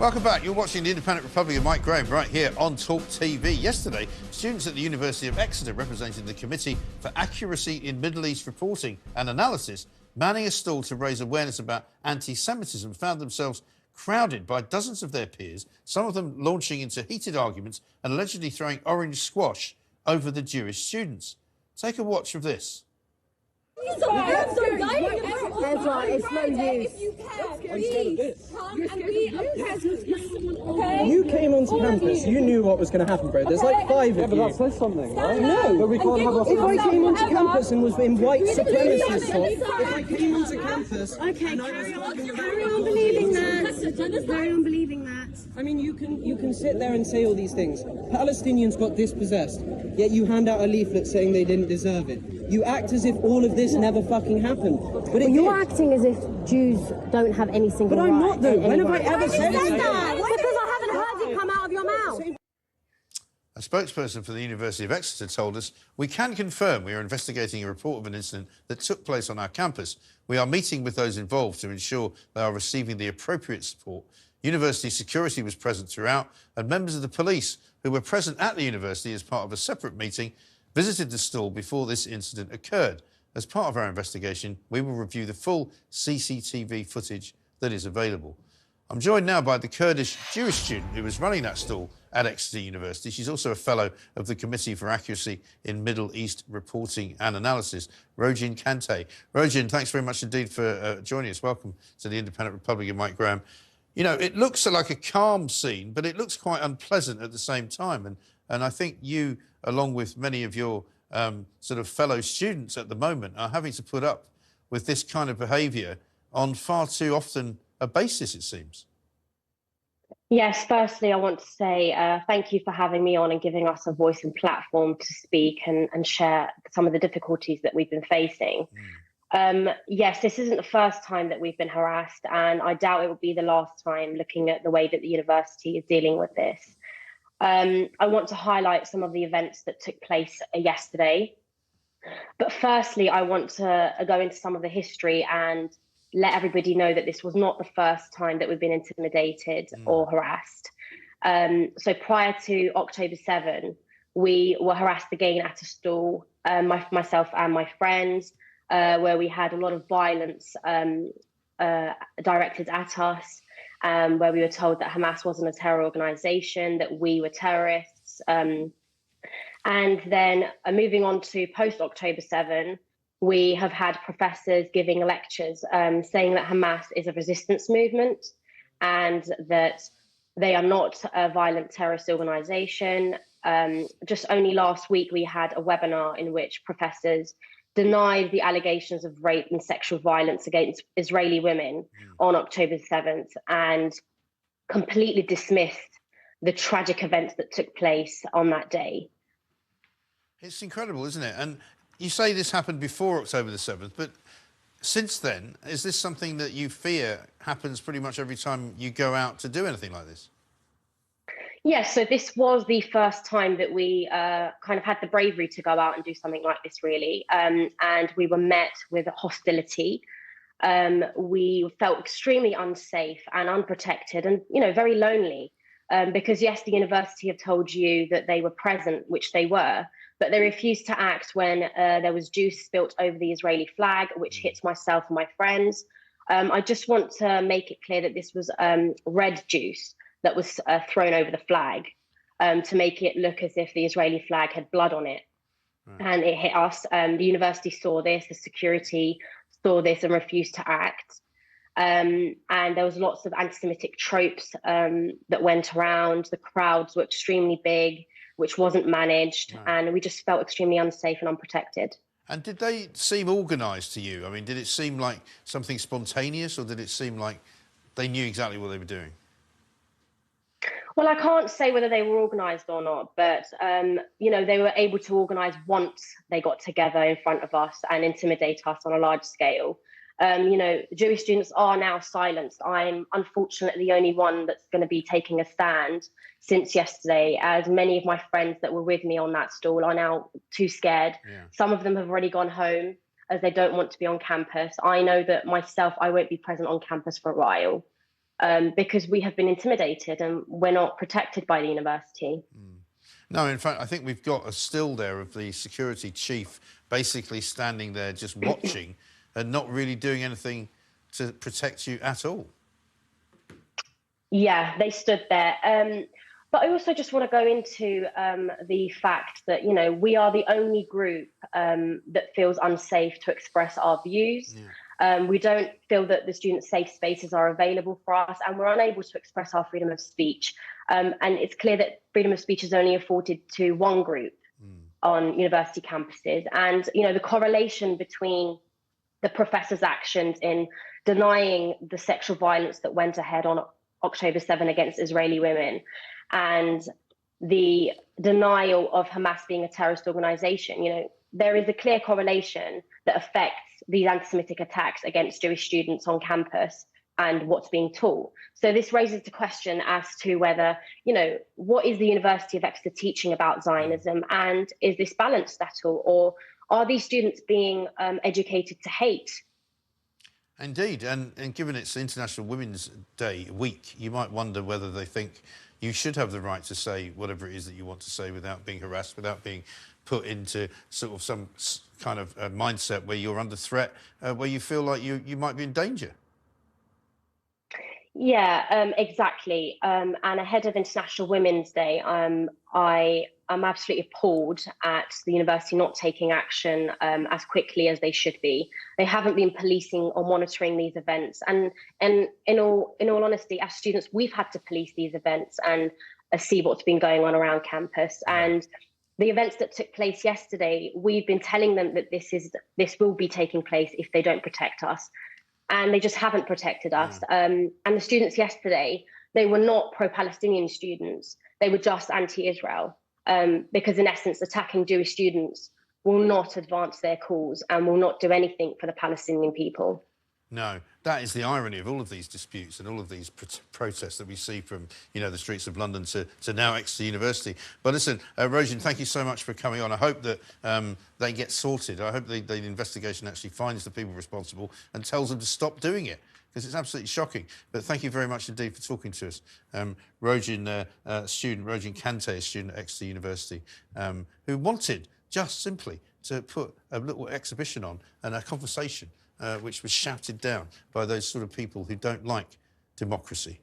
Welcome back. You're watching the Independent Republic of Mike Graham right here on Talk TV. Yesterday, students at the University of Exeter representing the Committee for Accuracy in Middle East Reporting and Analysis, manning a stall to raise awareness about anti-Semitism, found themselves crowded by dozens of their peers, some of them launching into heated arguments and allegedly throwing orange squash over the Jewish students. Take a watch of this. Ezra, it's no use. If you care, please come and be a present. Okay? You came onto campus, you knew what was going to happen, bro. There's like five of you. But that says something, right? No, but we can't have if I came onto campus and was in white supremacist talk, if I came onto campus... Okay, carry on believing that. Carry on believing that. I mean, you can sit there and say all these things. Palestinians got dispossessed, yet you hand out a leaflet saying they didn't deserve it. You act as if all of this never fucking happened. But you're acting as if Jews don't have any single right. But I'm not, though. When have I ever said that? Because I haven't heard it come out of your mouth. A spokesperson for the University of Exeter told us, "We can confirm we are investigating a report of an incident that took place on our campus. We are meeting with those involved to ensure they are receiving the appropriate support. University security was present throughout, and members of the police who were present at the university as part of a separate meeting visited the stall before this incident occurred. As part of our investigation, we will review the full CCTV footage that is available." I'm joined now by the Kurdish Jewish student who was running that stall at Exeter University. She's also a fellow of the Committee for Accuracy in Middle East Reporting and Analysis, Rojin-Sena Cantay. Rojin, thanks very much indeed for joining us. Welcome to the Independent Republic of Mike Graham. You know, it looks like a calm scene, but it looks quite unpleasant at the same time. And I think you, along with many of your sort of fellow students at the moment, are having to put up with this kind of behaviour on far too often a basis, it seems. Yes, firstly, I want to say thank you for having me on and giving us a voice and platform to speak and share some of the difficulties that we've been facing. Yes, this isn't the first time that we've been harassed, and I doubt it will be the last time, looking at the way that the university is dealing with this. I want to highlight some of the events that took place yesterday. But firstly, I want to go into some of the history and let everybody know that this was not the first time that we've been intimidated or harassed. So prior to October 7, we were harassed again at a stall, myself and my friends, where we had a lot of violence directed at us, where we were told that Hamas wasn't a terror organization, that we were terrorists. And then moving on to post-October 7, we have had professors giving lectures saying that Hamas is a resistance movement and that they are not a violent terrorist organization. Just only last week, we had a webinar in which professors denied the allegations of rape and sexual violence against Israeli women on October 7th and completely dismissed the tragic events that took place on that day. It's incredible, isn't it? And you say this happened before October the 7th, but since then, is this something that you fear happens pretty much every time you go out to do anything like this? Yes, so this was the first time that we kind of had the bravery to go out and do something like this, really. And we were met with hostility. We felt extremely unsafe and unprotected and, you know, very lonely. Because, yes, the university have told you that they were present, which they were, but they refused to act when there was juice spilt over the Israeli flag, which hit myself and my friends. I just want to make it clear that this was red juice that was thrown over the flag to make it look as if the Israeli flag had blood on it. And it hit us. The university saw this, the security saw this and refused to act. And there was lots of anti-Semitic tropes that went around. The crowds were extremely big, which wasn't managed, and we just felt extremely unsafe and unprotected. And did they seem organised to you? I mean, did it seem like something spontaneous, or did it seem like they knew exactly what they were doing? Well, I can't say whether they were organised or not, but, you know, they were able to organise once they got together in front of us and intimidate us on a large scale. You know, Jewish students are now silenced. I'm unfortunately the only one that's going to be taking a stand since yesterday, as many of my friends that were with me on that stall are now too scared. Some of them have already gone home as they don't want to be on campus. I know that myself, I won't be present on campus for a while. because we have been intimidated and we're not protected by the university. No, in fact, I think we've got a still there of the security chief basically standing there just watching and not really doing anything to protect you at all. Yeah, they stood there. But I also just want to go into the fact that, you know, we are the only group that feels unsafe to express our views. Yeah. We don't feel that the student safe spaces are available for us, and we're unable to express our freedom of speech. And it's clear that freedom of speech is only afforded to one group on university campuses. And, you know, the correlation between the professors' actions in denying the sexual violence that went ahead on October 7 against Israeli women and the denial of Hamas being a terrorist organization, you know, there is a clear correlation that affects these anti-Semitic attacks against Jewish students on campus and what's being taught. So this raises the question as to whether, you know, what is the University of Exeter teaching about Zionism, and is this balanced at all, or are these students being educated to hate? Indeed, and given it's International Women's Day week, you might wonder whether they think you should have the right to say whatever it is that you want to say without being harassed, without being put into sort of some kind of mindset where you're under threat, where you feel like you might be in danger. Yeah, exactly. And ahead of International Women's Day, I am absolutely appalled at the university not taking action as quickly as they should be. They haven't been policing or monitoring these events. And in all honesty, as students, we've had to police these events and see what's been going on around campus. And the events that took place yesterday, we've been telling them that this will be taking place if they don't protect us. And they just haven't protected us. And the students yesterday, they were not pro-Palestinian students. They were just anti-Israel, because in essence, attacking Jewish students will not advance their cause and will not do anything for the Palestinian people. No, that is the irony of all of these disputes and all of these protests that we see from, you know, the streets of London to now Exeter University. But listen, Rojin, thank you so much for coming on. I hope that they get sorted. I hope the investigation actually finds the people responsible and tells them to stop doing it, because it's absolutely shocking. But thank you very much indeed for talking to us. Rojin Cantay, a student at Exeter University, who wanted just simply to put a little exhibition on and a conversation which was shouted down by those sort of people who don't like democracy.